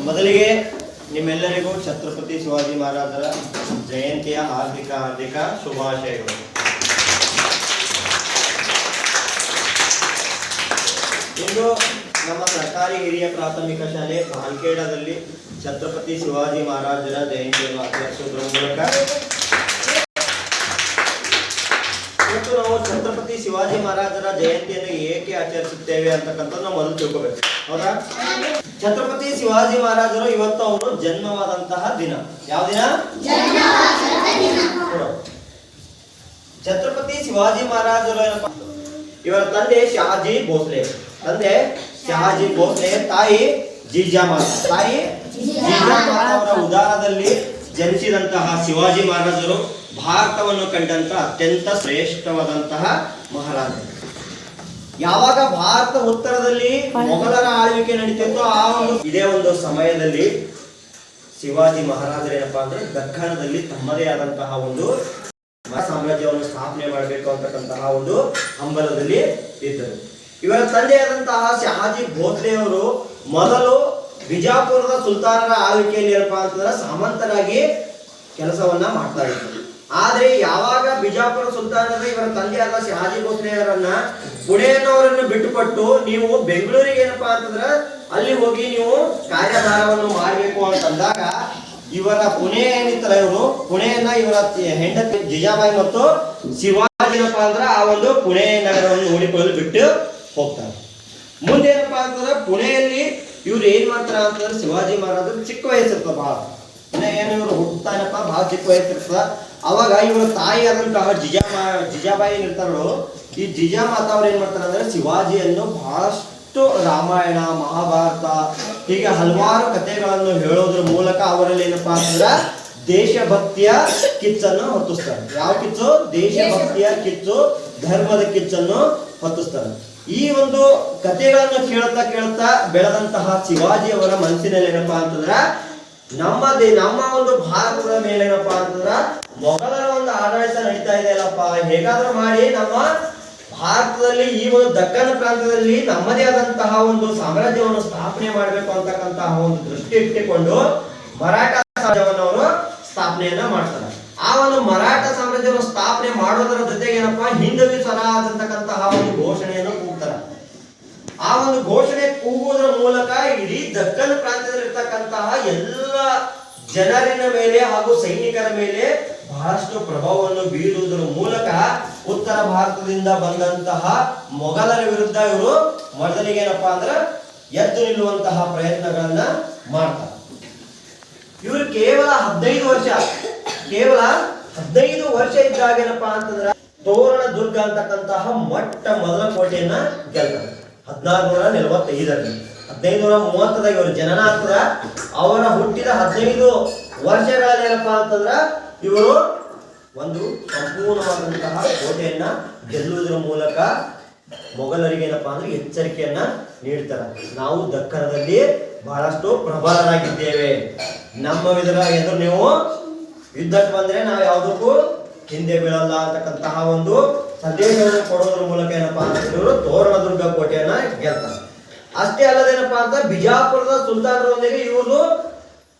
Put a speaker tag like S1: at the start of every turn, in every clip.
S1: ಮೊದಲಿಗೆ ನಿಮ್ಮೆಲ್ಲರಿಗೂ ಛತ್ರಪತಿ ಶಿವಾಜಿ ಮಹಾರಾಜರ ಜಯಂತಿಯ ಹಾರ್ದಿಕ ಶುಭಾಶಯಗಳು. ಇಂದು ನಮ್ಮ ಸರ್ಕಾರಿ ಹಿರಿಯ ಪ್ರಾಥಮಿಕ ಶಾಲೆ ಭಾಲ್ಕೇಡದಲ್ಲಿ ಛತ್ರಪತಿ ಶಿವಾಜಿ ಮಹಾರಾಜರ ಜಯಂತಿಯನ್ನು ಆಚರಿಸುವುದರ ಮೂಲಕ ಇವತ್ತು ನಾವು ಛತ್ರಪತಿ ಶಿವಾಜಿ ಮಹಾರಾಜರ ಜಯಂತಿಯನ್ನು ಏಕೆ ಆಚರಿಸುತ್ತೇವೆ ಅಂತಕ್ಕಂಥದ್ದು ನಾವು ಮೊದಲು ತಿಳ್ಕೋಬೇಕು. ಹೌದಾ? ಛತ್ರಪತಿ ಶಿವಾಜಿ ಮಹಾರಾಜರು ಇವತ್ತು ಅವರು ಜನ್ಮವಾದಂತಹ ದಿನ. ಯಾವ ದಿನ? ಛತ್ರಪತಿ ಶಿವಾಜಿ ಮಹಾರಾಜರು ಏನಪ್ಪ, ಇವರ ತಂದೆ ಶಹಾಜಿ ಭೋಸ್ಲೆ, ತಾಯಿ ಜಿಜಾಮಾತಾ ಅವರ ಉದಾರದಲ್ಲಿ ಜನಿಸಿದಂತಹ ಶಿವಾಜಿ ಮಹಾರಾಜರು ಭಾರತವನ್ನು ಕಂಡಂತಹ ಅತ್ಯಂತ ಶ್ರೇಷ್ಠವಾದಂತಹ ಮಹಾರಾಜರು. ಯಾವಾಗ ಭಾರತ ಉತ್ತರದಲ್ಲಿ ಮೊಘಲರ ಆಳ್ವಿಕೆ ನಡೀತಿತ್ತು ಇದೇ ಒಂದು ಸಮಯದಲ್ಲಿ ಶಿವಾಜಿ ಮಹಾರಾಜರು ಏನಪ್ಪಾ ಅಂದ್ರೆ ದಖ್ಖನದಲ್ಲಿ ತಮ್ಮದೇ ಆದಂತಹ ಒಂದು ಸಾಮ್ರಾಜ್ಯವನ್ನು ಸ್ಥಾಪನೆ ಮಾಡಬೇಕು ಅಂತಕ್ಕಂತಹ ಒಂದು ಹಂಬಲದಲ್ಲಿ ಇದ್ದರು. ಇವರ ತಂದೆಯಾದಂತಹ ಶಹಾಜಿ ಭೋಸ್ಲೆ ಅವರು ಮೊದಲು ಬಿಜಾಪುರದ ಸುಲ್ತಾನರ ಆಳ್ವಿಕೆಯಲ್ಲಿ ಏನಪ್ಪಾ ಅಂತಂದ್ರೆ ಸಾಮಂತರಾಗಿ ಕೆಲಸವನ್ನ ಮಾಡ್ತಾ ಇದ್ರು. ಆದ್ರೆ ಯಾವಾಗ ಬಿಜಾಪುರ ಸುಲ್ತಾನರ ಇವರ ತಂದೆಯಾದ ಶಹಾಜಿ ಭೋಸ್ಲೆ ಅವರನ್ನ ಪುಣೆಯನ್ನವರನ್ನು ಬಿಟ್ಟುಕೊಟ್ಟು ನೀವು ಬೆಂಗಳೂರಿಗೆ ಏನಪ್ಪಾ ಅಂತಂದ್ರೆ ಅಲ್ಲಿ ಹೋಗಿ ನೀವು ಕಾರ್ಯಭಾರವನ್ನು ಮಾಡಬೇಕು ಅಂತಂದಾಗ ಇವರ ಪುಣೆ ಏನಿತ್ತಲ್ಲ, ಇವರು ಪುಣೆಯನ್ನ ಇವರ ಹೆಂಡತಿ ಜಿಜಾಬಾಯಿ ಮತ್ತು ಶಿವಾಜಿ ಏನಪ್ಪಾ ಅಂದ್ರೆ ಆ ಒಂದು ಪುಣೆ ನಗರವನ್ನು ನೋಡಿಕೊಳ್ಳಲು ಬಿಟ್ಟು ಹೋಗ್ತಾರೆ. ಮುಂದೆ ಏನಪ್ಪಾ ಅಂತಂದ್ರೆ ಪುಣೆಯಲ್ಲಿ ಇವ್ರು ಏನ್ ಮಾಡ್ತಾರ ಅಂತಂದ್ರೆ ಶಿವಾಜಿ ಮಹಾರಾಜರು ಚಿಕ್ಕ ವಯಸ್ಸಿರ್ತದ ಬಹಳ, ಏನು ಇವರು ಹುಟ್ಟುತ್ತಾನಪ್ಪ ಬಹಳ ಚಿಕ್ಕ ವಯಸ್ಸಿರ್ತದ. ಅವಾಗ ಇವರ ತಾಯಿ ಆದಂತಹ ಜಿಜಾಬಾಯಿ ಏನಿರ್ತಾರೋ ಈ ಜಿಜಾಮಾತಾ ಅವ್ರು ಏನ್ ಮಾಡ್ತಾರೆ ಅಂದ್ರೆ ಶಿವಾಜಿಯನ್ನು ಬಹಳಷ್ಟು ರಾಮಾಯಣ ಮಹಾಭಾರತ ಹೀಗೆ ಹಲವಾರು ಕಥೆಗಳನ್ನು ಹೇಳೋದ್ರ ಮೂಲಕ ಅವರಲ್ಲಿ ಏನಪ್ಪಾ ಅಂತಂದ್ರೆ ದೇಶಭಕ್ತಿಯ ಕಿಚ್ಚನ್ನು ಹೊತ್ತಿಸ್ತಾರೆ. ಯಾವ ಕಿಚ್ಚು? ದೇಶಭಕ್ತಿಯ ಕಿಚ್ಚು, ಧರ್ಮದ ಕಿಚ್ಚನ್ನು ಹೊತ್ತಿಸ್ತಾರೆ. ಈ ಒಂದು ಕಥೆಗಳನ್ನು ಕೇಳ್ತಾ ಬೆಳೆದಂತಹ ಶಿವಾಜಿ ಅವರ ಮನಸ್ಸಿನಲ್ಲಿ ಏನಪ್ಪಾ ಅಂತಂದ್ರ ನಮ್ಮ ಒಂದು ಭಾರತದ ಮೇಲೆ ಏನಪ್ಪಾ ಅಂತಂದ್ರ ಮೊಘಲರ ಒಂದು ಆಡಳಿತ ನಡೀತಾ ಇದೆ ಅಲ್ಲಪ್ಪ, ಹೇಗಾದ್ರೂ ಮಾಡಿ ನಮ್ಮ ಭಾರತದಲ್ಲಿ ಈ ಒಂದು ದಕ್ಕನ್ ಪ್ರಾಂತದಲ್ಲಿ ನಮ್ಮದೇ ಆದಂತಹ ಒಂದು ಸಾಮ್ರಾಜ್ಯವನ್ನು ಸ್ಥಾಪನೆ ಮಾಡಬೇಕು ಅಂತಕ್ಕಂತಹ ಒಂದು ದೃಷ್ಟಿ ಇಟ್ಟುಕೊಂಡು ಮರಾಠ ಸಾಮ್ರಾಜ್ಯವನ್ನು ಅವರು ಸ್ಥಾಪನೆಯನ್ನ ಮಾಡ್ತಾರೆ. ಆ ಒಂದು ಮರಾಠ ಸಾಮ್ರಾಜ್ಯವನ್ನು ಸ್ಥಾಪನೆ ಮಾಡೋದರ ಜೊತೆಗೆ ಏನಪ್ಪಾ ಹಿಂದವಿ ಸ್ವರಾಜ್ ಅಂತಕ್ಕಂತಹ ಒಂದು ಘೋಷಣೆಯನ್ನು ಕೂಗ್ತಾರೆ. ಆ ಒಂದು ಘೋಷಣೆ ಕೂಗುವುದರ ಮೂಲಕ ಇಡೀ ದಕ್ಕನ್ ಪ್ರಾಂತ್ಯದಲ್ಲಿ ಇರ್ತಕ್ಕಂತಹ ಎಲ್ಲ ಜನರಿನ ಮೇಲೆ ಹಾಗೂ ಸೈನಿಕರ ಮೇಲೆ ಬಹಳಷ್ಟು ಪ್ರಭಾವವನ್ನು ಬೀರುವುದರ ಮೂಲಕ ಉತ್ತರ ಭಾರತದಿಂದ ಬಂದಂತಹ ಮೊಘಲರ ವಿರುದ್ಧ ಇವರು ಮೊದಲಿಗೆ ಏನಪ್ಪಾ ಅಂದ್ರೆ ಎದ್ದು ನಿಲ್ಲುವಂತಹ ಪ್ರಯತ್ನಗಳನ್ನ ಮಾಡ್ತಾರೆ. ಇವರು ಕೇವಲ 15 ವರ್ಷ ಇದ್ದಾಗ ಏನಪ್ಪಾ ಅಂತಂದ್ರೆ ತೋರಣ ದುರ್ಗ ಅಂತಕ್ಕಂತಹ ಮೊದಲ ಕೋಟೆಯನ್ನ ಗೆಲ್ತಾರೆ 1645ರಲ್ಲಿ. 1530ದಾಗ ಇವರು ಜನನ ಆಗ್ತದ. ಅವರ ಹುಟ್ಟಿದ 15 ವರ್ಷಗಳಲ್ಲಿ ಏನಪ್ಪಾ ಅಂತಂದ್ರ ಇವರು ಒಂದು ಸಂಪೂರ್ಣವಾದಂತಹ ಕೋಟೆಯನ್ನ ಗೆಲ್ಲುವುದರ ಮೂಲಕ ಮೊಘಲರಿಗೆ ಏನಪ್ಪಾ ಅಂದ್ರೆ ಎಚ್ಚರಿಕೆಯನ್ನ ನೀಡ್ತಾರೆ. ನಾವು ದಕ್ಕನದಲ್ಲಿ ಬಹಳಷ್ಟು ಪ್ರಬಲರಾಗಿದ್ದೇವೆ, ನಮ್ಮ ಎದುರು ನೀವು ಯುದ್ಧಕ್ಕೆ ಬಂದ್ರೆ ನಾವು ಯಾವುದಕ್ಕೂ ಹಿಂದೆ ಬೀಳಲ್ಲ ಅಂತಕ್ಕಂತಹ ಒಂದು ಸಂದೇಶವನ್ನು ಕೊಡೋದ್ರ ಮೂಲಕ ಏನಪ್ಪಾ ಅಂತಂದ್ರೆ ತೋರಣದುರ್ಗ ಕೋಟೆಯನ್ನ ಗೆಲ್ತಾರೆ. ಅಷ್ಟೇ ಅಲ್ಲದೇನಪ್ಪಾ ಅಂತ ಬಿಜಾಪುರದ ಸುಲ್ತಾನರೊಂದಿಗೆ ಇವರು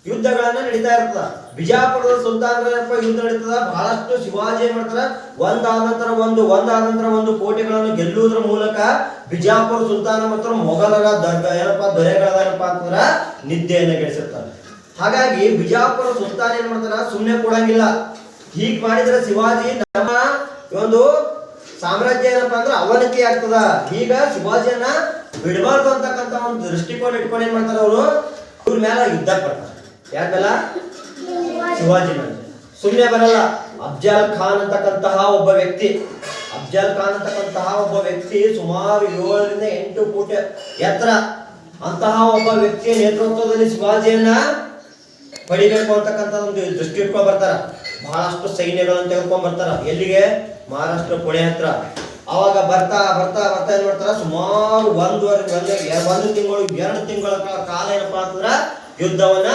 S1: ಯುದ್ಧಗಳನ್ನ ನಡೀತಾ ಇರ್ತದ. ಬಿಜಾಪುರದ ಸುಲ್ತಾನರ ಯುದ್ಧ ನಡೀತದ. ಬಹಳಷ್ಟು ಶಿವಾಜಿ ಏನ್ ಮಾಡ್ತಾರ, ಒಂದಾದ ನಂತರ ಒಂದು ಕೋಟೆಗಳನ್ನು ಗೆಲ್ಲುವುದರ ಮೂಲಕ ಬಿಜಾಪುರ ಸುಲ್ತಾನ ಮತ್ತು ಮೊಘಲರ ದೊರೆಗಳೇನಪ್ಪಾ ಅಂತಂದ್ರ ನಿದ್ದೆಯನ್ನು ಗೆಳಿಸಿರ್ತಾರೆ. ಹಾಗಾಗಿ ಬಿಜಾಪುರ ಸುಲ್ತಾನ ಏನ್ ಮಾಡ್ತಾರ, ಸುಮ್ಮನೆ ಕೊಡಂಗಿಲ್ಲ. ಹೀಗ್ ಮಾಡಿದ್ರೆ ಶಿವಾಜಿ ನಮ್ಮ ಒಂದು ಸಾಮ್ರಾಜ್ಯ ಏನಪ್ಪಾ ಅಂದ್ರೆ ಅವನತಿ ಆಗ್ತದ. ಈಗ ಶಿವಾಜಿಯನ್ನ ಬಿಡಬಾರ್ದು ಅಂತಕ್ಕಂತ ಒಂದು ದೃಷ್ಟಿಕೋನ ಇಟ್ಕೊಂಡು ಏನ್ ಮಾಡ್ತಾರೆ ಅವರು, ಇವ್ರ ಮೇಲೆ ಯುದ್ಧ ಬರ್ತಾರೆ. ಯಾರ ಮೇಲೆ? ಶಿವಾಜಿ ಮೇಲೆ. ಸುಮ್ಮನೆ ಬರಲ್ಲ. ಅಫ್ಜಲ್ ಖಾನ್ ಅಂತಕ್ಕಂತಹ ಒಬ್ಬ ವ್ಯಕ್ತಿ ಸುಮಾರು 7 ರಿಂದ 8 ಫೂಟ್ ಎತ್ತರ ಅಂತಹ ಒಬ್ಬ ವ್ಯಕ್ತಿಯ ನೇತೃತ್ವದಲ್ಲಿ ಶಿವಾಜಿಯನ್ನ ಪಡಿಬೇಕು ಅಂತಕ್ಕಂಥ ಒಂದು ದೃಷ್ಟಿ ಇಟ್ಕೊಂಡ್ ಬರ್ತಾರ. ಬಹಳಷ್ಟು ಸೈನ್ಯಗಳನ್ನು ತೆಗೆದುಕೊಂಡ್ ಬರ್ತಾರ. ಎಲ್ಲಿಗೆ? ಮಹಾರಾಷ್ಟ್ರ ಪುಣೆ ಹತ್ರ. ಅವಾಗ ಬರ್ತಾ ಏನ್ ಮಾಡ್ತಾರ, ಸುಮಾರು 1 ತಿಂಗಳು 2 ತಿಂಗಳ ಕಾಲ ಏನಪ್ಪಾ ಅಂತಂದ್ರ ಯುದ್ಧವನ್ನ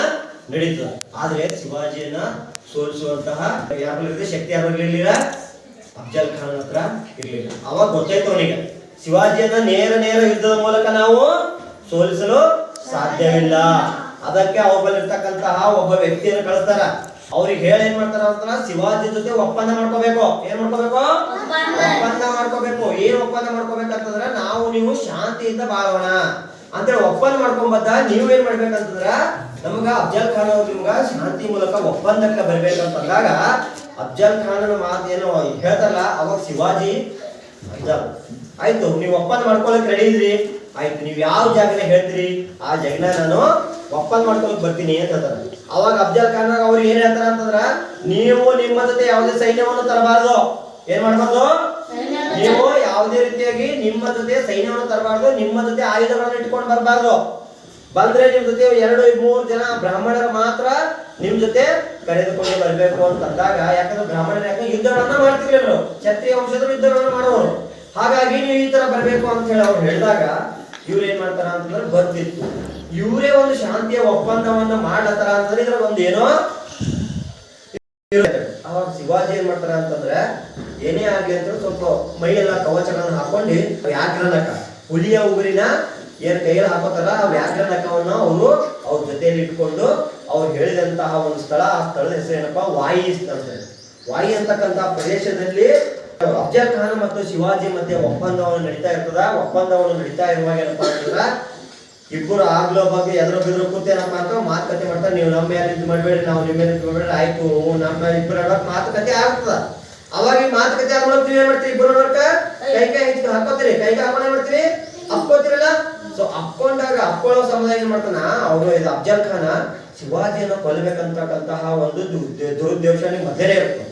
S1: ನಡೀತದ. ಆದ್ರೆ ಶಿವಾಜಿಯನ್ನ ಸೋಲಿಸುವಂತಹ ಶಕ್ತಿ ಯಾರಿರ್ಲಿಲ್ಲ, ಅಫ್ಜಲ್ ಖಾನ್ ಹತ್ರ ಇರ್ಲಿಲ್ಲ. ಅವಾಗ ಗೊತ್ತಾಯ್ತು ಅವನಿಗೆ ಶಿವಾಜಿಯನ್ನ ನೇರ ಯುದ್ಧದ ಮೂಲಕ ನಾವು ಸೋಲಿಸಲು ಸಾಧ್ಯವಿಲ್ಲ. ಅದಕ್ಕೆ ಅವ್ರ ಬಳಿ ಇರ್ತಕ್ಕಂತಹ ಒಬ್ಬ ವ್ಯಕ್ತಿಯನ್ನು ಕಳಿಸ್ತಾರ. ಅವ್ರಿಗೆ ಹೇಳಿ ಏನ್ ಮಾಡ್ತಾರ ಅಂತ ಶಿವಾಜಿ ಜೊತೆ ಒಪ್ಪಂದ ಮಾಡ್ಕೋಬೇಕು. ಏನ್ ಮಾಡ್ಕೋಬೇಕು? ಒಪ್ಪಂದ ಮಾಡ್ಕೋಬೇಕು. ಏನ್ ಒಪ್ಪಂದ ಮಾಡ್ಕೋಬೇಕಂತಂದ್ರ ನಾವು ನೀವು ಶಾಂತಿಯಿಂದ ಬಾಳೋಣ ಅಂತೇಳಿ ಒಪ್ಪಂದ ಮಾಡ್ಕೊಂಬದ್ದ. ನೀವ್ ಏನ್ ಮಾಡ್ಬೇಕಂತಂದ್ರ ನಮಗ ಅಫ್ಜಲ್ ಖಾನ್ ಅವ್ರು ನಿಮ್ಗ ಶಾಂತಿ ಮೂಲಕ ಒಪ್ಪಂದಕ್ಕೆ ಬರ್ಬೇಕಂತಂದಾಗ ಅಫ್ಜಲ್ ಖಾನ್ ಮಾತು ಏನು ಹೇಳ್ತಾರಲ್ಲ ಅವಾಗ ಶಿವಾಜಿ ಆಯ್ತು ನೀವು ಒಪ್ಪಂದ ಮಾಡ್ಕೊಳಕ್ ರೆಡಿ ಇದ್ರಿ, ಆಯ್ತು ನೀವ್ ಯಾವ ಜಾಗನ ಹೇಳ್ತೀರಿ ಆ ಜಾಗನ ನಾನು ಒಪ್ಪಂದ ಮಾಡ್ಕೊಳಕ್ ಬರ್ತೀನಿ ಅಂತ ಹೇಳ್ತಾರ. ಅವಾಗ ಅಫ್ಜಲ್ ಖಾನ್ ಅವ್ರು ಏನ್ ಹೇಳ್ತಾರ ಅಂತಂದ್ರ ನೀವು ನಿಮ್ಮ ಜೊತೆ ಯಾವುದೇ ಸೈನ್ಯವನ್ನು ತರಬಾರ್ದು. ಏನ್ ಮಾಡ್ಬಾರ್ದು? ನೀವು ಯಾವುದೇ ರೀತಿಯಾಗಿ ನಿಮ್ಮ ಜೊತೆ ಸೈನ್ಯವನ್ನು ತರಬಾರ್ದು, ನಿಮ್ಮ ಜೊತೆ ಆಯುಧಗಳನ್ನು ಇಟ್ಕೊಂಡು ಬರಬಾರ್ದು. ಬಂದ್ರೆ ನಿಮ್ ಜೊತೆ 2-3 ಜನ ಬ್ರಾಹ್ಮಣರು ಮಾತ್ರ ನಿಮ್ ಜೊತೆ ಕರೆದುಕೊಂಡು ಬರ್ಬೇಕು ಅಂತ ಅಂದಾಗ, ಯಾಕಂದ್ರೆ ಬ್ರಾಹ್ಮಣರು ಯಾಕಂದ್ರೆ ಯುದ್ಧಗಳನ್ನ ಮಾಡ್ತಿರ್ಲಿಲ್ಲ, ಕ್ಷತ್ರಿಯ ವಂಶದವರು ಯುದ್ಧಗಳನ್ನ ಮಾಡೋರು. ಹಾಗಾಗಿ ನೀವು ಈ ತರ ಬರ್ಬೇಕು ಅಂತ ಹೇಳಿ ಅವ್ರು ಹೇಳಿದಾಗ ಇವ್ರು ಏನ್ ಮಾಡ್ತಾರ ಅಂತಂದ್ರೆ ಬರ್ತಿತ್ತು ಇವರೇ ಒಂದು ಶಾಂತಿಯ ಒಪ್ಪಂದವನ್ನ ಮಾಡ್ಲತ್ತಾರ ಅಂತಂದ್ರೆ ಇದ್ರ ಒಂದು ಏನೋ. ಅವಾಗ ಶಿವಾಜಿ ಏನ್ ಮಾಡ್ತಾರ ಅಂತಂದ್ರೆ ಏನೇ ಆಗ್ಲಿ ಅಂತ ಸ್ವಲ್ಪ ಮೈಯೆಲ್ಲ ಕವಚಗಳನ್ನ ಹಾಕೊಂಡು ವ್ಯಾಘ್ರನಕ ಹುಲಿಯ ಉಗುರಿನ ಏನ್ ಕೈಯಲ್ಲಿ ಹಾಕೋತಾರ ಆ ವ್ಯಾಘ್ರನಕವನ್ನು ಅವರು ಅವ್ರ ಜೊತೆಯಲ್ಲಿ ಇಟ್ಕೊಂಡು ಅವ್ರು ಹೇಳಿದಂತಹ ಒಂದು ಸ್ಥಳ, ಆ ಸ್ಥಳದ ಹೆಸರು ಏನಪ್ಪಾ ವಾಯಿ ಅಂತ. ವಾಯಿ ಅಂತಕ್ಕಂತ ಪ್ರದೇಶದಲ್ಲಿ ಅಫ್ಜಲ್ ಖಾನ್ ಮತ್ತು ಶಿವಾಜಿ ಮಧ್ಯೆ ಒಪ್ಪಂದವನ್ನು ನಡೀತಾ ಇರ್ತದ. ಒಪ್ಪಂದವನ್ನು ನಡೀತಾ ಇರುವಾಗ ಏನಪ್ಪಾ ಅಂತಂದ್ರ ಇಬ್ಬರು ಆಗ್ಲೋ ಬಗ್ಗೆ ಎದುರು ಬಿದ್ರು ಕೂತೇನಪ್ಪ ಅಂತ ಮಾತುಕತೆ ಮಾಡ್ತಾರೆ. ನೀವು ನಮ್ಮ ಮೇಲೆ ಇದು ಮಾಡ್ಬೇಡ್ರಿ, ನಾವು ನಿಮ್ಮ ಮೇಲೆ ಇದು ಮಾಡ್ಬೇಡ್ರಿ, ಆಯ್ತು ನಮ್ಮ ಇಬ್ಬರ ಮಾತುಕತೆ ಆಗ್ತದ. ಅವಾಗ ಈ ಮಾತುಕತೆ ಆದ್ಮೇಲೆ ನೀವ್ ಏನ್ ಮಾಡ್ತೀವಿ? ಇಬ್ಬರು ಕೈ ಹಾಕೋತೀರಿ, ಕೈಗೆ ಹಾಕೊಂಡ್ ಏನ್ ಮಾಡ್ತೀವಿ? ಅಪ್ಕೋತಿರಲ್ಲ. ಸೊ ಅಪ್ಕೊಂಡಾಗ ಅಪ್ಕೊಳ್ಳೋ ಸಮುದಾಯ ಏನ್ ಮಾಡ್ತಾನ ಅವರು ಇದು ಅಫ್ಜಲ್ ಖಾನ ಶಿವಾಜಿಯನ್ನು ಕೊಲ್ಲಬೇಕಂತಕ್ಕಂತಹ ಒಂದು ದುರುದ್ದೇಶ ಮಧ್ಯೆ ಇರುತ್ತೆ.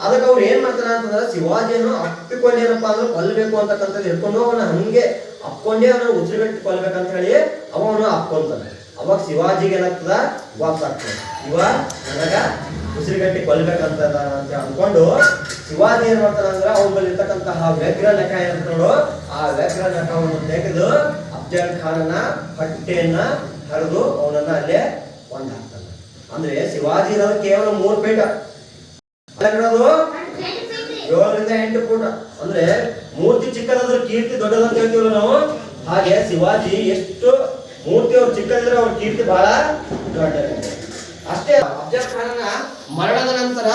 S1: ಅದಕ್ಕೆ ಅವ್ರು ಏನ್ ಮಾಡ್ತಾರ ಅಂತಂದ್ರೆ ಶಿವಾಜಿಯನ್ನು ಅಪ್ಪಿಕೊಂಡು ಏನಪ್ಪಾ ಅಂದ್ರೆ ಕೊಲ್ಲಬೇಕು ಅಂತಕ್ಕಂಥದ್ದು ಹಿಡ್ಕೊಂಡು ಅವನ ಹಂಗೆ ಅಪ್ಕೊಂಡೇ ಅವನ ಉಸಿರುಗಟ್ಟಿ ಕೊಲ್ಬೇಕಂತ ಹೇಳಿ ಅವನು ಅಪ್ಕೊಂತಾನೆ. ಅವಾಗ ಶಿವಾಜಿಗೆ ಏನಾಗ್ತದ ವಾಪಸ್ಸಾಗ್ತದೆ, ಇವ ನನಗ ಉಸಿರುಗಟ್ಟಿ ಕೊಲ್ಬೇಕಂತ ಅಂತ ಅನ್ಕೊಂಡು ಶಿವಾಜಿ ಏನ್ ಮಾಡ್ತಾನ ಅಂದ್ರೆ ಅವ್ನ ಬಳಿ ಇರ್ತಕ್ಕಂತಹ ವ್ಯಗ್ರ ನಖ ಏನಂತ ನೋಡು, ಆ ವ್ಯಗ್ರ ನಖವನ್ನು ತೆಗೆದು ಅಫ್ಜಲ್ ಖಾನನ ಹೊಟ್ಟೆಯನ್ನ ಹರಿದು ಅವನನ್ನ ಅಲ್ಲೇ ಒಂದಾಗ್ತಾನೆ. ಅಂದ್ರೆ ಶಿವಾಜಿ ಇರೋದು ಕೇವಲ 3 ಫೀಟ್, 7ರಿಂದ 8 ಫೂಟ್. ಅಂದ್ರೆ ಮೂರ್ತಿ ಚಿಕ್ಕದಾದ್ರೂ ಕೀರ್ತಿ ದೊಡ್ಡದಂತ ಹೇಳ್ತೀವಲ್ಲ ನಾವು, ಹಾಗೆ ಶಿವಾಜಿ ಎಷ್ಟು ಮೂರ್ತಿ ಅವ್ರು ಚಿಕ್ಕದಿದ್ರೆ ಅವ್ರ ಕೀರ್ತಿ ಬಹಳ ದೊಡ್ಡದಿದೆ. ಅಷ್ಟೇ ಅಫ್ಜಲ್ ಖಾನನ ಮರಣದ ನಂತರ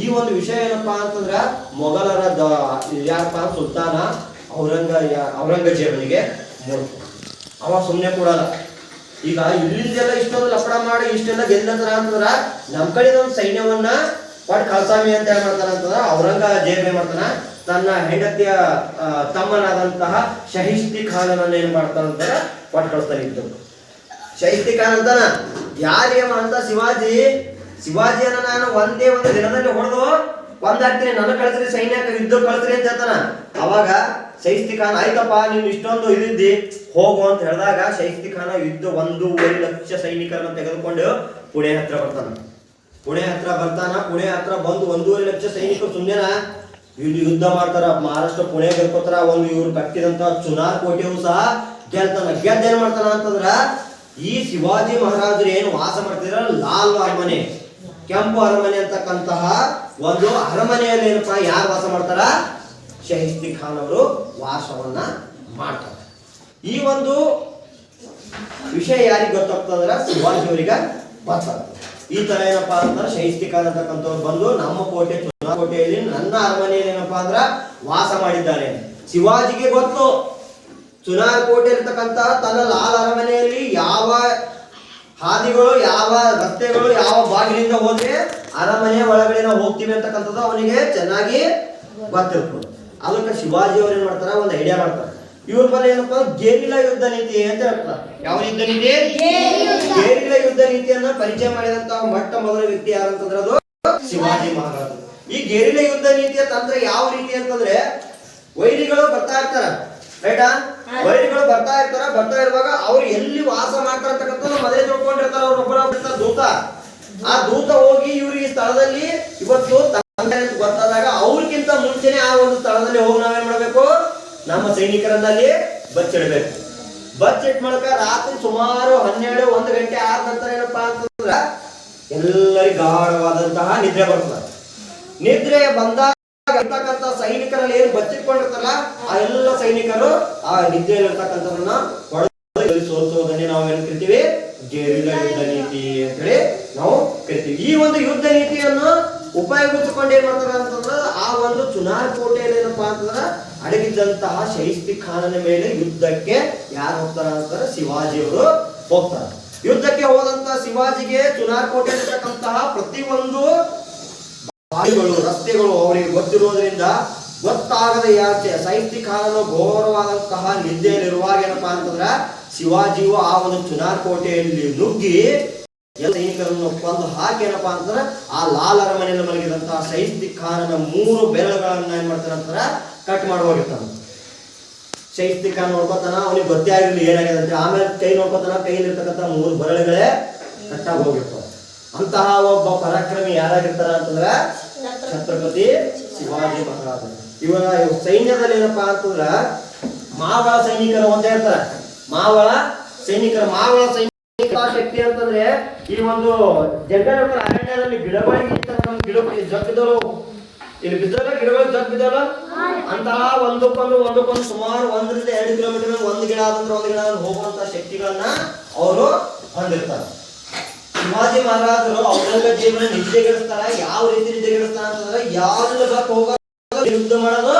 S1: ಈ ಒಂದು ವಿಷಯ ಏನಪ್ಪಾ ಅಂತಂದ್ರ ಮೊಘಲರ ಯಾರಪ್ಪ ಸುಲ್ತಾನ ಔರಂಗಜೇಬನಿಗೆ ಮೂಡ್ತು. ಅವ ಸುಮ್ನೆ ಕೊಡಲ್ಲ. ಈಗ ಇಲ್ಲಿಂದೆಲ್ಲ ಇಷ್ಟೊಂದು ಲಪಡ ಮಾಡಿ ಇಷ್ಟೆಲ್ಲ ಗೆಲ್ಲದ್ರ ಅಂತಂದ್ರ ನಮ್ ಕಡೆ ಒಂದು ಸೈನ್ಯವನ್ನ ಒಟ್ಟು ಕಳ್ಸಾಮಿ ಅಂತ ಏನ್ ಮಾಡ್ತಾನ ಅಂತಂದ್ರ ಔರಂಗಜೇಬ್ ಏನ್ ಮಾಡ್ತಾನ ತನ್ನ ಹೆಂಡತಿಯ ತಮ್ಮನಾದಂತಹ ಶಹಿಸ್ತಿ ಖಾನನ್ನ ಏನ್ ಮಾಡ್ತಾನಂತಾರ ಒಟ್ಟು ಕಳಿಸ್ತಾನೆ. ಇದ್ದು ಶಹಿಸ್ತಿ ಖಾನ್ ಅಂತಾನ ಯಾರೇಮ ಅಂತ ಶಿವಾಜಿಯನ್ನ ನಾನು ಒಂದೇ ಒಂದು ದಿನದಲ್ಲಿ ಹೊಡೆದು ಒಂದಾಗ್ತೀನಿ, ನನ್ನ ಕಳಿಸ್ರಿ ಸೈನ್ಯಕ್ಕೆ ಯುದ್ಧ ಕಳಿಸ್ರಿ ಅಂತ ಹೇಳ್ತಾನ. ಅವಾಗ ಶಹಿಸ್ತಿ ಖಾನ್ ಆಯ್ತಪ್ಪ ನೀನು ಇಷ್ಟೊಂದು ಇದಿದ್ದಿ ಹೋಗು ಅಂತ ಹೇಳಿದಾಗ ಶಹಿಸ್ತಿ ಖಾನ ಯುದ್ಧ 1.5 ಲಕ್ಷ ಸೈನಿಕರನ್ನ ತೆಗೆದುಕೊಂಡು ಪುಣೆ ಹತ್ರ ಬರ್ತಾನ. ಪುಣೆ ಹತ್ರ ಬಂದು 1.5 ಲಕ್ಷ ಸೈನಿಕರು ಸುಮ್ಮನೆನ ಯುದ್ಧ ಮಾಡ್ತಾರ. ಮಹಾರಾಷ್ಟ್ರ ಪುಣೆ ಗೆಲ್ಕೋತಾರ. ಒಂದು ಇವ್ರು ಕಟ್ಟಿದಂತ ಚುನಾರ್ ಕೋಟೆಯೂ ಸಹ ಗೆಲ್ತಾನ. ಗೆದ್ದ ಏನ್ ಮಾಡ್ತಾನ ಅಂತಂದ್ರ ಈ ಶಿವಾಜಿ ಮಹಾರಾಜರು ಏನು ವಾಸ ಮಾಡ್ತಿದ್ರ ಲಾಲ್ ಅರಮನೆ, ಕೆಂಪು ಅರಮನೆ ಅಂತಕ್ಕಂತಹ ಒಂದು ಅರಮನೆಯಲ್ಲಿ ಏನಪ್ಪಾ ಯಾರು ವಾಸ ಮಾಡ್ತಾರ? ಶಹಿಸ್ತಿ ಖಾನ್ ಅವರು ವಾಸವನ್ನ ಮಾಡ್ತಾರೆ. ಈ ಒಂದು ವಿಷಯ ಯಾರಿಗೆ ಗೊತ್ತಾಗ್ತದಂದ್ರ ಶಿವಾಜಿ ಅವರಿಗೆ ಗೊತ್ತಾಗ್ತದೆ. ಈ ತರ ಏನಪ್ಪಾ ಅಂತಂದ್ರೆ ಶಹಿಸ್ತಿ ಖಾನ್ ಅಂತಕ್ಕಂಥವ್ರು ಬಂದು ನಮ್ಮ ಕೋಟೆಯಲ್ಲಿ ನನ್ನ ಅರಮನೆಯಲ್ಲಿ ಏನಪ್ಪಾ ಅಂದ್ರ ವಾಸ ಮಾಡಿದ್ದಾರೆ. ಶಿವಾಜಿಗೆ ಗೊತ್ತು ಚುನಾರ್ ಕೋಟೆ ಇರ್ತಕ್ಕಂತ ತನ್ನ ಲಾಲ್ ಅರಮನೆಯಲ್ಲಿ ಯಾವ ಹಾದಿಗಳು, ಯಾವ ರಸ್ತೆಗಳು, ಯಾವ ಬಾಗಿಲಿಂದ ಹೋದ್ರೆ ಅರಮನೆಯ ಒಳಗಡೆ ನಾವು ಹೋಗ್ತೀವಿ ಅಂತಕ್ಕಂಥದ್ದು ಅವನಿಗೆ ಚೆನ್ನಾಗಿ ಗೊತ್ತಿರ್ತದೆ. ಅದಕ್ಕೆ ಶಿವಾಜಿ ಅವ್ರು ಏನ್ ಮಾಡ್ತಾರ ಒಂದು ಐಡಿಯಾ ಮಾಡ್ತಾರೆ. ಇವ್ರ ಬಳಿ ಏನಪ್ಪಾ ಗೆರಿಲ್ಲಾ ಯುದ್ಧ ನೀತಿ ಅಂತ ಹೇಳ್ತಾರೆ. ಯಾವ ಯುದ್ಧ ನೀತಿ? ಗೆರಿಲ್ಲಾ ಯುದ್ಧ ನೀತಿಯನ್ನ ಪರಿಚಯ ಮಾಡಿದಂತಹ ಮೊಟ್ಟ ಮೊದಲ ವ್ಯಕ್ತಿ ಯಾರಂತಂದ್ರೆ ಅದು ಶಿವಾಜಿ ಮಹಾರಾಜ. ಈ ಗೆರಿಲ್ಲಾ ಯುದ್ಧ ನೀತಿಯ ತಂತ್ರ ಯಾವ ರೀತಿ ಅಂತಂದ್ರೆ ವೈರಿಗಳು ಬರ್ತಾ ಇರ್ತಾರ, ರೈಟಾ? ವೈರಿಗಳು ಬರ್ತಾ ಇರುವಾಗ ಅವ್ರು ಎಲ್ಲಿ ವಾಸ ಮಾಡ್ತಾ ಇರ್ತಕ್ಕಂಥ ಮೊದಲೇ ತಿಳ್ಕೊಂಡಿರ್ತಾರ. ಅವ್ರೊಬ್ಬರ ದೂತ, ಆ ದೂತ ಹೋಗಿ ಇವ್ರಿಗೆ ಸ್ಥಳದಲ್ಲಿ ಇವತ್ತು ಗೊತ್ತಾದಾಗ ಅವ್ರಿಗಿಂತ ಮುಂಚೆನೆ ಆ ಒಂದು ಸ್ಥಳದಲ್ಲಿ ಹೋಗಿ ನಾವೇನ್ ಮಾಡ್ಬೇಕು? ನಮ್ಮ ಸೈನಿಕರನ್ನ ಅಲ್ಲಿ ಬಚ್ಚಿಡಬೇಕು. ಬಚ್ಚಿಟ್ ಮೂಲಕ ರಾತ್ರಿ ಸುಮಾರು 12-1 ಗಂಟೆ ಆದ ನಂತರ ಏನಪ್ಪಾ ಅಂತಂದ್ರ ಎಲ್ಲರಿಗೂ ಗಾಢವಾದಂತಹ ನಿದ್ರೆ ಬರ್ತದ. ನಿದ್ರೆ ಬಂದಾಗ ಇರ್ತಕ್ಕಂಥ ಸೈನಿಕರಲ್ಲಿ ಏನು ಬಚ್ಚಿಟ್ಕೊಂಡಿರ್ತಾರಲ್ಲ ಆ ಎಲ್ಲ ಸೈನಿಕರು ಆ ನಿದ್ರೆಯಲ್ಲಿ ಇರ್ತಕ್ಕಂಥದನ್ನ ಹೊಡೆದು ಸೋಲಿಸೋದನ್ನೇ ನಾವು ಏನ್ ಕರಿತೀವಿ? ಗೆರಿಲ್ಲಾ ಯುದ್ಧ ನೀತಿ ಅಂತೇಳಿ ನಾವು ಕರಿತೀವಿ. ಈ ಒಂದು ಯುದ್ಧ ನೀತಿಯನ್ನು ಉಪಯೋಗಿಸಿಕೊಂಡು ಏನ್ ಮಾಡ್ತಾರೆ ಅಂತಂದ್ರೆ ಆ ಒಂದು ಚುನಾರ್ ಕೋಟೆಯಲ್ಲಿ ಏನಪ್ಪಾ ಅಂತಂದ್ರ ಅಡಗಿದ್ದಂತಹ ಶೈಸ್ತಿ ಖಾನನ ಮೇಲೆ ಯುದ್ಧಕ್ಕೆ ಯಾರು ಹೋಗ್ತಾರ ಅಂತಂದ್ರೆ ಶಿವಾಜಿಯವರು ಹೋಗ್ತಾರೆ. ಯುದ್ಧಕ್ಕೆ ಹೋದಂತ ಶಿವಾಜಿಗೆ ಚುನಾರ್ ಕೋಟೆಯಲ್ಲಿರ್ತಕ್ಕಂತಹ ಪ್ರತಿಯೊಂದು ಬಾವಿಗಳು ರಸ್ತೆಗಳು ಅವರಿಗೆ ಗೊತ್ತಿರೋದ್ರಿಂದ ಗೊತ್ತಾಗದ ಯಾಚೆ ಶೈಸ್ತಿ ಖಾನನು ಘೋರವಾದಂತಹ ನಿದ್ದೆಯಲ್ಲಿರುವಾಗ ಏನಪ್ಪಾ ಅಂತಂದ್ರ ಶಿವಾಜಿಯು ಆ ಒಂದು ಚುನಾರ್ ಕೋಟೆಯಲ್ಲಿ ನುಗ್ಗಿ ಎಲ್ಲ ಸೈನಿಕರನ್ನು ಕೊಂದು ಹಾಕಿ ಏನಪ್ಪಾ ಅಂತಂದ್ರ ಆ ಲಾಲ್ ಅರಮನೆಯಲ್ಲಿ ಮಲಗಿದಂತಹ ಶೈಸ್ತಿ ಖಾನನ 3 ಬೆರಳುಗಳನ್ನ ಏನ್ ಮಾಡ್ತಾನ ಅಂತಾರ ಕಟ್ ಮಾಡಿ ಹೋಗಿರ್ತಾನ. ಶೈಸ್ತಿ ಖಾನ್ ನೋಡ್ಕೊತಾನ, ಅವನಿಗೆ ಗೊತ್ತೇ ಆಗಿರ್ಲಿ ಏನಾಗಿದೆ ಅಂತ. ಆಮೇಲೆ ಕೈ ನೋಡ್ಕೊತಾನ, ಕೈಲಿರ್ತಕ್ಕಂಥ 3 ಬೆರಳುಗಳೇ ಕಟ್ಟಾಗಿ ಹೋಗಿರ್ತಾವ. ಅಂತಹ ಒಬ್ಬ ಪರಾಕ್ರಮಿ ಯಾರಾಗಿರ್ತಾರ ಅಂತಂದ್ರ ಛತ್ರಪತಿ ಶಿವಾಜಿ ಮಹಾರಾಜ. ಇವನ ಸೈನ್ಯದಲ್ಲಿ ಏನಪ್ಪಾ ಅಂತಂದ್ರ ಮಾವಳ ಸೈನಿಕರು ಒಂದೇ ಇರ್ತಾರ. ಮಾವಳ ಸೈನಿಕರ ಶಕ್ತಿ ಅಂತಂದ್ರೆ ಈ ಒಂದು ಜಂಗಲ ಅರಣ್ಯದಲ್ಲಿ ಗಿಡಗಳಿಗೆ ಗಿಡ ಜಗ್ಗಿದಳು, ಇಲ್ಲಿ ಬಿದ್ದಲ್ಲ ಗಿಡಗಳು ಜಗ್ಗಿದಲ್ಲ, ಅಂತಹ ಒಂದಕ್ಕೊಂದು ಸುಮಾರು 1 ರಿಂದ 2 ಕಿಲೋಮೀಟರ್ ಒಂದು ಗಿಡ ಆದಂದ್ರೆ ಒಂದು ಗಿಡ ಹೋಗುವಂತ ಶಕ್ತಿಗಳನ್ನ ಅವರು ಹೊಂದಿರ್ತಾರೆ. ಶಿವಾಜಿ ಮಹಾರಾಜರು ಔರಂಗಜೇಬನ ನಿದ್ದೆಗೆಡಿಸ್ತಾರ. ಯಾವ ರೀತಿ ನಿದ್ದೆಗೆಡಿಸ್ತಾರ ಅಂತಂದ್ರೆ ಯಾವ್ದು ಬಕ್ ಹೋಗೋದು ಯುದ್ಧ ಮಾಡೋದು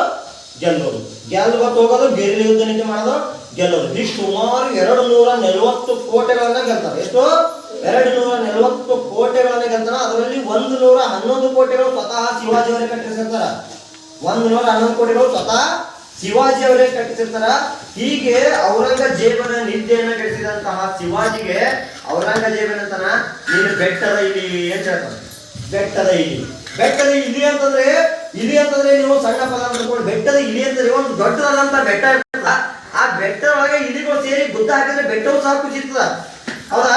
S1: ಗೆಲ್ಲೋದು, ಗೆಲ್ಬಕ್ ಹೋಗೋದು ಗೆರಿಲ್ಲ ಯುದ್ಧ ನೀತಿ ಮಾಡೋದು ಗೆಲ್ಲೋದು. ಈಗ ಸುಮಾರು 240 ಕೋಟೆಗಳನ್ನ ಗೆಲ್ತಾರೆ. ಎಷ್ಟು? 240 ಕೋಟೆಗಳನ್ನ ಗೆಲ್ತಾರ. ಅದರಲ್ಲಿ 111 ಕೋಟೆಗಳು ಸ್ವತಃ ಶಿವಾಜಿ ಅವರೇ ಕಟ್ಟಿಸಿರ್ತಾರ. 111 ಕೋಟೆಗಳು ಸ್ವತಃ ಶಿವಾಜಿ ಅವರೇ ಕಟ್ಟಿಸಿರ್ತಾರ. ಹೀಗೆ ಔರಂಗಜೇಬನ ನಿದ್ದೆಯನ್ನ ಕೆಡಿಸಿದಂತಹ ಶಿವಾಜಿಗೆ ಔರಂಗಜೇಬನಂತನ ನೀನು ಬೆಟ್ಟದ ಇಲಿ ಅಂತ ಹೇಳ್ತಾನೆ. ಬೆಟ್ಟದ ಇಲಿ ಅಂತಂದ್ರೆ ನೀವು ಸಣ್ಣ ಪದ ಅಂದ್ಕೊಂಡು ಬೆಟ್ಟದ ಇಲಿ ಅಂತಂದ್ರೆ ಒಂದು ದೊಡ್ಡದಾದಂತ ಬೆಟ್ಟ ಇರ್ತದ. ಆ ಬೆಟ್ಟದ ಒಳಗೆ ಇಲಿಗಳು ಸೇರಿ ಗುದ್ದ ಹಾಕಿದ್ರೆ ಬೆಟ್ಟವು ಸಹ ಕುಸಿತದ, ಹೌದಾ?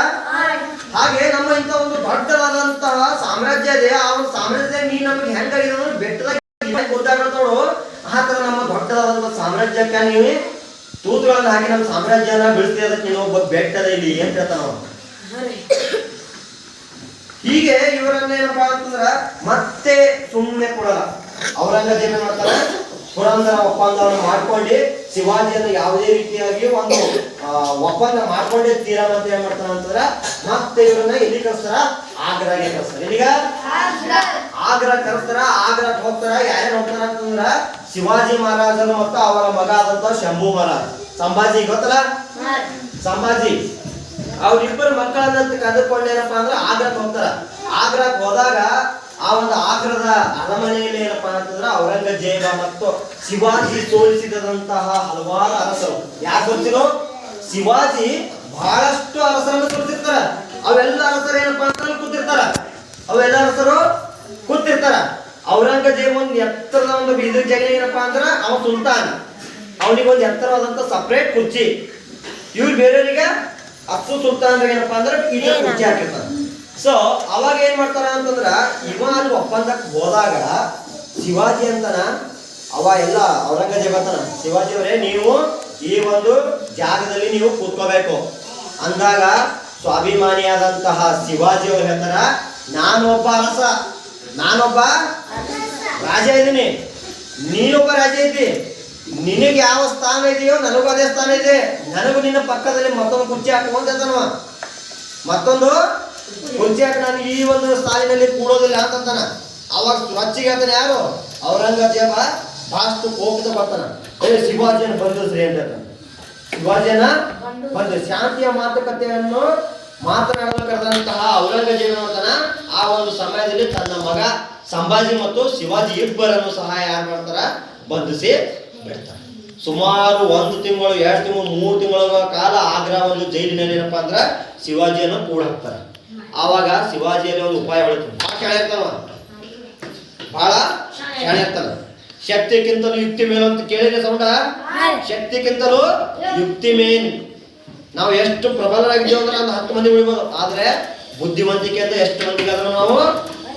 S1: ಹಾಗೆ ನಮ್ಮ ಇಂತ ಒಂದು ದೊಡ್ಡದಾದಂತಹ ಸಾಮ್ರಾಜ್ಯ ಇದೆ. ಆ ಒಂದು ಸಾಮ್ರಾಜ್ಯ ನೀ ನಮಗೆ ಹೆಂಗಾಗಿದೆ ಅಂದ್ರೆ ಬೆಟ್ಟದ ಗುದ್ದಾಡ್ತಾಳು. ಆ ತರ ನಮ್ಮ ದೊಡ್ಡದಾದಂತಹ ಸಾಮ್ರಾಜ್ಯಕ್ಕೆ ನೀವು ತೂತುಗಳನ್ನ ಹಾಕಿ ನಮ್ಮ ಸಾಮ್ರಾಜ್ಯನ ಬೆಳೆಸಿ ಅದಕ್ಕೆ ನೀವು ಒಬ್ಬ ಬೆಟ್ಟದ ಇಲ್ಲಿ ಏನ್ ಹೇಳ್ತಾನ. ಹೀಗೆ ಇವರನ್ನೇನಪ್ಪಾ ಅಂತಂದ್ರ ಮತ್ತೆ ಸುಮ್ಮನೆ ಕೊಡಲ್ಲ. ಔರಂಗಜೇಬ ಮಾಡ್ತಾರ ಪುರಂದರ ಒಪ್ಪಂದವನ್ನು ಮಾಡ್ಕೊಂಡು ಶಿವಾಜಿಯನ್ನು ಯಾವುದೇ ರೀತಿಯಾಗಿ ಒಂದು ಒಪ್ಪಂದ ಮಾಡ್ಕೊಂಡೇ ತೀರಲ್ಲ ಅಂತ ಏನ್ ಮಾಡ್ತಾರ ಅಂತಂದ್ರ ಮತ್ತೆ ಇವರನ್ನ ಎಲ್ಲಿ ಕಳಿಸ್ತಾರ? ಆಗ್ರಾಗೆ ಕಳಿಸ್ತಾರ. ಎಲ್ಲಿಗ? ಆಗ್ರಾ ಕಳಿಸ್ತಾರ. ಆಗ್ರಾಕ್ ಹೋಗ್ತಾರ. ಯಾರ್ಯಾರು ಹೋಗ್ತಾರ ಅಂತಂದ್ರ ಶಿವಾಜಿ ಮಹಾರಾಜರು ಮತ್ತು ಅವರ ಮಗ ಆದಂತ ಶಂಭು ಮಹಾರಾಜ್, ಸಂಭಾಜಿ ಗೊತ್ತಲ್ಲ, ಸಂಭಾಜಿ. ಅವ್ರಿಬ್ಬರು ಮಕ್ಕಳನ್ನ ಕರೆದುಕೊಂಡು ಏನಪ್ಪಾ ಅಂದ್ರೆ ಆಗ್ರಾಕ್ ಹೋಗ್ತಾರ. ಆಗ್ರಾಕ್ ಹೋದಾಗ ಆ ಒಂದು ಆಗ್ರದ ಅರಮನೆಯಲ್ಲಿ ಏನಪ್ಪಾ ಅಂತಂದ್ರೆ ಔರಂಗಜೇಬ ಮತ್ತು ಶಿವಾಜಿ ಸೋಲಿಸಿದಂತಹ ಹಲವಾರು ಅರಸರು. ಯಾಕೆ ಗೊತ್ತಿರೋ? ಶಿವಾಜಿ ಬಹಳಷ್ಟು ಅರಸರನ್ನು ಸೋಲಿಸಿರ್ತಾರ. ಅವೆಲ್ಲ ಅರಸರು ಏನಪ್ಪಾ ಅಂತಂದ್ರೆ ಕೂತಿರ್ತಾರ. ಔರಂಗಜೇಬ ಒಂದು ಎತ್ತರದ ಒಂದು ಬೀದರ್ ಜಗಲಿ ಏನಪ್ಪಾ ಅಂದ್ರ ಅವ ಸುಲ್ತಾನ್, ಅವನಿಗೆ ಒಂದು ಎತ್ತರವಾದಂತ ಸಪರೇಟ್ ಕುರ್ಚಿ. ಇವ್ರು ಬೇರೆಯವರಿಗೆ ಅಪ್ಪು ಸುಲ್ತಾನ್ ಏನಪ್ಪಾ ಅಂದ್ರೆ ಈ ತರ ಕುರ್ಚಿ ಹಾಕಿರ್ತಾರ. ಸೊ ಅವಾಗ ಏನ್ ಮಾಡ್ತಾರ ಅಂತಂದ್ರ ಇವ ಅಲ್ಲಿ ಒಪ್ಪಂದಕ್ಕೆ ಹೋದಾಗ ಶಿವಾಜಿ ಅಂತನ ಅವ ಎಲ್ಲ ಔರಂಗಜೇಬ ಅಂತನ ಶಿವಾಜಿ ಅವರೇ ನೀವು ಈ ಒಂದು ಜಾಗದಲ್ಲಿ ನೀವು ಕೂತ್ಕೋಬೇಕು ಅಂದಾಗ ಸ್ವಾಭಿಮಾನಿಯಾದಂತಹ ಶಿವಾಜಿ ಅವರು ಹೇಳ್ತಾರ ನಾನೊಬ್ಬ ಅರಸ, ನಾನೊಬ್ಬ ರಾಜ ಇದ್ದೀನಿ, ನೀನೊಬ್ಬ ರಾಜ ಇದ್ದಿ, ನಿನಗೆ ಯಾವ ಸ್ಥಾನ ಇದೆಯೋ ನನಗೂ ಅದೇ ಸ್ಥಾನ ಇದೆ, ನನಗೂ ನಿನ್ನ ಪಕ್ಕದಲ್ಲಿ ಮತ್ತೊಂದು ಕುರ್ಚಿ ಹಾಕುವಂತನವ, ಮತ್ತೊಂದು ಕುರ್ಚಿ ಹಾಕಿ ನಾನು ಈ ಒಂದು ಸ್ಥಾನಿನಲ್ಲಿ ಕೂಡೋದಿಲ್ಲ ಅಂತಂತಾನ. ಅವಾಗ ರಚ್ಚಿಗೆ ಹೇಳ್ತಾನೆ ಯಾರು? ಔರಂಗಜೇಬ ಬಹಳಷ್ಟು ಕೋಪದ ಬರ್ತಾನ. ಶಿವಾಜಿಯನ್ನು ಬಂಧಿಸ್ರಿ ಅಂತ ಹೇಳ್ತಾನೆ. ಶಿವಾಜಿಯನ್ನ ಬಂದು ಶಾಂತಿಯ ಮಾತುಕತೆಯನ್ನು ಮಾತನಾಡಲು ಕರೆದಂತಹ ಔರಂಗಜೇಬ ಅಂತಾನ ಆ ಒಂದು ಸಮಯದಲ್ಲಿ ತನ್ನ ಮಗ ಸಂಭಾಜಿ ಮತ್ತು ಶಿವಾಜಿ ಇಬ್ಬರನ್ನು ಸಹ ಯಾರು ಮಾಡ್ತಾರ? ಬಂಧಿಸಿ ಬಿಡ್ತಾರೆ. ಸುಮಾರು 1 ತಿಂಗಳು 2 ತಿಂಗಳು 3 ತಿಂಗಳ ಕಾಲ ಆಗ್ರಾ ಒಂದು ಜೈಲಿನಲ್ಲಿ ಏನಪ್ಪಾ ಅಂದ್ರ ಶಿವಾಜಿಯನ್ನು ಕೂಡ ಹಾಕ್ತಾರೆ. ಆವಾಗ ಶಿವಾಜಿಯಲ್ಲಿ ಒಂದು ಉಪಾಯ ಹೊಳಿತು. ಬಹಳ ಶಾಣೆ ಇರ್ತಾನ. ಶಕ್ತಿಗಿಂತಲೂ ಯುಕ್ತಿ ಮೇಲು ಅಂತ ಕೇಳಿದ್ರೆ ಸೌಂಡ, ಶಕ್ತಿಗಿಂತಲೂ ಯುಕ್ತಿ ಮೇನ್. ನಾವು ಎಷ್ಟು ಪ್ರಬಲರಾಗಿದ್ದೇವೆ ಅಂದ್ರೆ ಒಂದು 10 ಮಂದಿ ಹೊಡಿಬೋದು, ಆದ್ರೆ ಬುದ್ಧಿವಂತಿಕೆ ಅಂತ ಎಷ್ಟು ಮಂದಿಗೆ ಆದ್ರೂ ನಾವು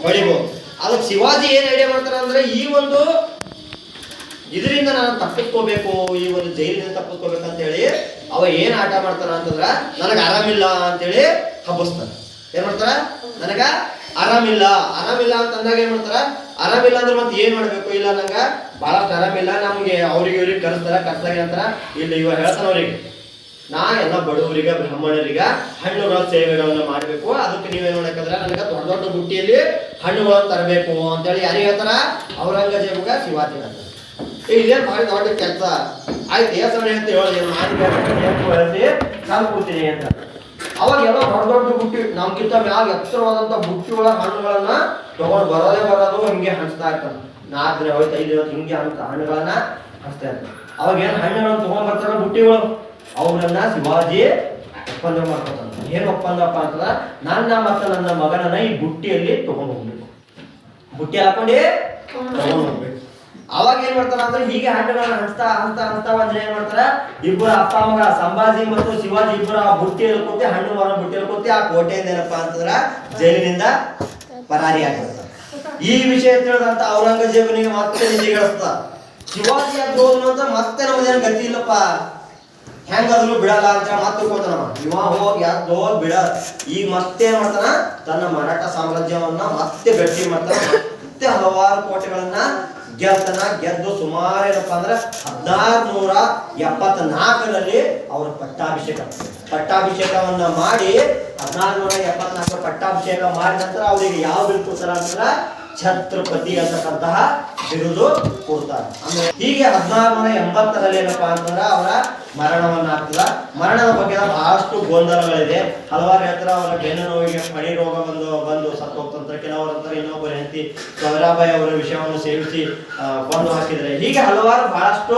S1: ಹೊಡಿಬಹುದು. ಅದಕ್ಕೆ ಶಿವಾಜಿ ಏನ್ ಐಡಿಯಾ ಮಾಡ್ತಾರ ಅಂದ್ರೆ ಈ ಒಂದು ಇದರಿಂದ ನಾನು ತಪ್ಪಿಸ್ಕೋಬೇಕು, ಈ ಒಂದು ಜೈಲಿನಿಂದ ತಪ್ಪಿಸ್ಕೋಬೇಕಂತ ಹೇಳಿ ಅವ ಏನ್ ಆಟ ಮಾಡ್ತಾರ ಅಂತಂದ್ರ ನನಗೆ ಆರಾಮಿಲ್ಲ ಅಂತೇಳಿ ಹಬ್ಬಸ್ತಾರ. ಏನ್ ಮಾಡ್ತಾರ? ನನಗ ಆರಾಮಿಲ್ಲ ಅಂತ ಅಂದಾಗ ಏನ್ ಮಾಡ್ತಾರ? ಆರಾಮಿಲ್ಲ ಅಂದ್ರೆ ಮತ್ತೆ ಏನ್ ಮಾಡ್ಬೇಕು? ಇಲ್ಲ ನಂಗ ಬಹಳಷ್ಟು ಆರಾಮಿಲ್ಲ, ನಮ್ಗೆ ಅವ್ರಿಗೆ ಇವ್ರಿಗೆ ಕರೆಸ್ತಾರ. ಕರ್ಸಾಗ ಅಂತಾರ ಇಲ್ಲ ಇವ ಹೇಳ್ತಾನ ಅವ್ರಿಗೆ ನಾ ಎಲ್ಲ ಬಡವರಿಗೆ ಬ್ರಾಹ್ಮಣರಿಗೆ ಹಣ್ಣುಗಳ ಸೇವೆಗಳನ್ನು ಮಾಡಬೇಕು. ಅದಕ್ಕೆ ನೀವೇನ್ ಮಾಡಬೇಕಂದ್ರೆ ನನಗೆ ದೊಡ್ಡ ದೊಡ್ಡ ಬುಟ್ಟಿಯಲ್ಲಿ ಹಣ್ಣುಗಳನ್ನು ತರಬೇಕು ಅಂತೇಳಿ ಯಾರಿಗೆ ಹೇಳ್ತಾರ? ಔರಂಗಜೇಬಗ ಶಿವಾಜಿ ಹೇಳ್ತಾರೆ. ಇದೇನ್ ಭಾರಿ ದೊಡ್ಡ ಕೆಲಸ ಆಯ್ತು, ಹೆಸರು ಅಂತ ಹೇಳಿ ಮಾಡಿ ಕೂತೀನಿ ಅಂತ. ಅವಾಗ ಎಲ್ಲ ದೊಡ್ಡ ದೊಡ್ಡ ಬುಟ್ಟಿ ನಮ್ಗಿಂತ ಮ್ಯಾಗ ಎತ್ತರವಾದಂತ ಬುಟ್ಟಿ ಒಳಗ ಹಣ್ಣುಗಳನ್ನ ತಗೊಂಡು ಬರೋದು ಹಿಂಗೆ ಹಂಚ್ತಾ ಇರ್ತಾನೆ. 4 ದಿನ ಹೋಯ್ತು 5 ದಿನ ಹಿಂಗೆ ಅಂತ ಹಣ್ಣುಗಳನ್ನ ಹಂಚ್ತಾ ಇರ್ತಾನೆ. ಅವಾಗ ಏನ್ ಹಣ್ಣುಗಳನ್ನ ತಗೊಂಡ್ ಬರ್ತಾರ ಬುಟ್ಟಿಗಳು, ಅವ್ರನ್ನ ಶಿವಾಜಿ ಒಪ್ಪಂದ ಮಾಡ್ಕೊತಾನ. ಏನ್ ಒಪ್ಪಂದಪ್ಪ ಅಂತಂದ್ರ ನನ್ನ ಮತ್ತು ನನ್ನ ಮಗನನ್ನ ಈ ಬುಟ್ಟಿಯಲ್ಲಿ ತಗೊಂಡು ಹೋಗ್ಬೇಕು, ಬುಟ್ಟಿ ಹಾಕೊಂಡಿ ತಗೊಂಡು ಹೋಗ್ಬೇಕು. ಅವಾಗ ಏನ್ ಮಾಡ್ತಾರ ಅಂದ್ರೆ ಹೀಗೆ ಹಣ್ಣುಗಳನ್ನ ಹಂಚ್ತಾ ಹಂಚ್ತಾ ಹಂಚ್ತಾ ಅಂದ್ರೆ ಏನ್ ಮಾಡ್ತಾರ, ಇಬ್ಬರು ಅಪ್ಪ ಮಗ ಸಂಭಾಜಿ ಮತ್ತು ಶಿವಾಜಿ ಇಬ್ಬರು ಆ ಬುಟ್ಟಿ ಹೇಳ್ಕೊತಿ ಹಣ್ಣು ಮರ ಬುಟ್ಟಿ ಹೇಳ್ಕೊತಿ ಆ ಕೋಟೆಯಿಂದ ಏನಪ್ಪಾ ಅಂತಂದ್ರ ಜೈಲಿನಿಂದ ಪರಾರಿ ಆಗಿರ್ತಾರ. ಈ ವಿಷಯ ತಿಳಿದಂತ ಔರಂಗಜೇಬನಿಗೆ ಮತ್ತೆ ನಿಧಿಗಳಿಸ್ತ. ಶಿವಾಜಿ ಅದು ಅಂತ ಮತ್ತೆ ನಮ್ಮದೇನು ಗತಿ ಇಲ್ಲಪ್ಪ, ಹೆಂಗಾದ್ರು ಬಿಡಲ್ಲ ಅಂತ ಮತ್ತೆ ಕೂತಾನ. ಇವ ಹೋಗಿ ಯಾವ್ದು ಬಿಡ. ಈಗ ಮತ್ತೆ ಏನ್ ಮಾಡ್ತಾನ, ತನ್ನ ಮರಾಠ ಸಾಮ್ರಾಜ್ಯವನ್ನ ಮತ್ತೆ ಗಟ್ಟಿ ಮಾಡ್ತಾನ. ಮತ್ತೆ ಹಲವಾರು ಕೋಟೆಗಳನ್ನ ಗೆಲ್ತಾನ. ಗೆದ್ದು ಸುಮಾರು ಏನಪ್ಪಾ ಅಂದ್ರೆ 1674ರಲ್ಲಿ ಅವರ ಪಟ್ಟಾಭಿಷೇಕವನ್ನ ಮಾಡಿ 1674 ಪಟ್ಟಾಭಿಷೇಕ ಮಾಡಿದ ನಂತರ ಅವರಿಗೆ ಯಾವ ಬಿರುದು ಕೊಡ್ತಾರ ಅಂತಂದ್ರ ಛತ್ರಪತಿ ಅಂತಕ್ಕಂತಹ ಬಿರುದು ಕೊಡ್ತಾರೆ. ಅಂದ್ರೆ ಹೀಗೆ 1680ರಲ್ಲಿ ಏನಪ್ಪಾ ಅಂತಂದ್ರ ಅವರ ಮರಣವನ್ನ ಆಗ್ತದ. ಮರಣದ ಬಗ್ಗೆ ಬಹಳಷ್ಟು ಗೊಂದಲಗಳಿದೆ. ಹಲವಾರು ಹೇಳ್ತಾರ ಅವರ ಬೆನ್ನು ನೋವಿಗೆ ಮಣಿ ರೋಗ ಬಂದು ಸತ್ತು ಹೋಗ್ತಂತಾರೆ. ಕೆಲವರಂತಾರೆ ಇನ್ನೊಬ್ಬರ ಹೆಂಡತಿ ಸವರಾಬಾಯಿ ಅವರ ವಿಷಯವನ್ನು ಸೇವಿಸಿ ಕೊಂದು ಹಾಕಿದ್ರೆ. ಹೀಗೆ ಹಲವಾರು ಬಹಳಷ್ಟು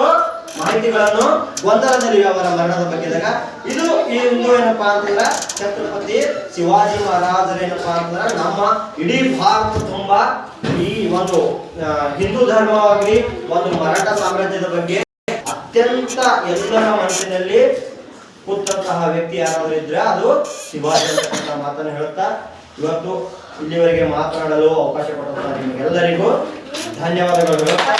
S1: ಮಾಹಿತಿಗಳನ್ನು ಗೊಂದಲದಲ್ಲಿ ಅವರ ಮರಣದ ಬಗ್ಗೆದಾಗ. ಇದು ಇಂದು ಏನಪ್ಪಾ ಅಂತಂದ್ರ ಛತ್ರಪತಿ ಶಿವಾಜಿ ಮಹಾರಾಜರೇನಪ್ಪಾ ಅಂತಂದ್ರ ನಮ್ಮ ಇಡೀ ಭಾರತ ತುಂಬಾ ಈ ಒಂದು ಹಿಂದೂ ಧರ್ಮವಾಗಿ ಒಂದು ಮರಾಠ ಸಾಮ್ರಾಜ್ಯದ ಬಗ್ಗೆ ಅತ್ಯಂತ ಎಲ್ಲರ ಮನಸ್ಸಿನಲ್ಲಿ ಕೂತಂತಹ ವ್ಯಕ್ತಿ ಯಾರಾದ್ರೂ ಇದ್ರೆ ಅದು ಶಿವಾಜಿ ಅಂತ ಮಾತನ್ನು ಹೇಳುತ್ತಾ ಇವತ್ತು ಇಲ್ಲಿವರೆಗೆ ಮಾತನಾಡಲು ಅವಕಾಶ ಕೊಟ್ಟಂತಹ ನಿಮಗೆಲ್ಲರಿಗೂ ಧನ್ಯವಾದಗಳು ಹೇಳುತ್ತಾ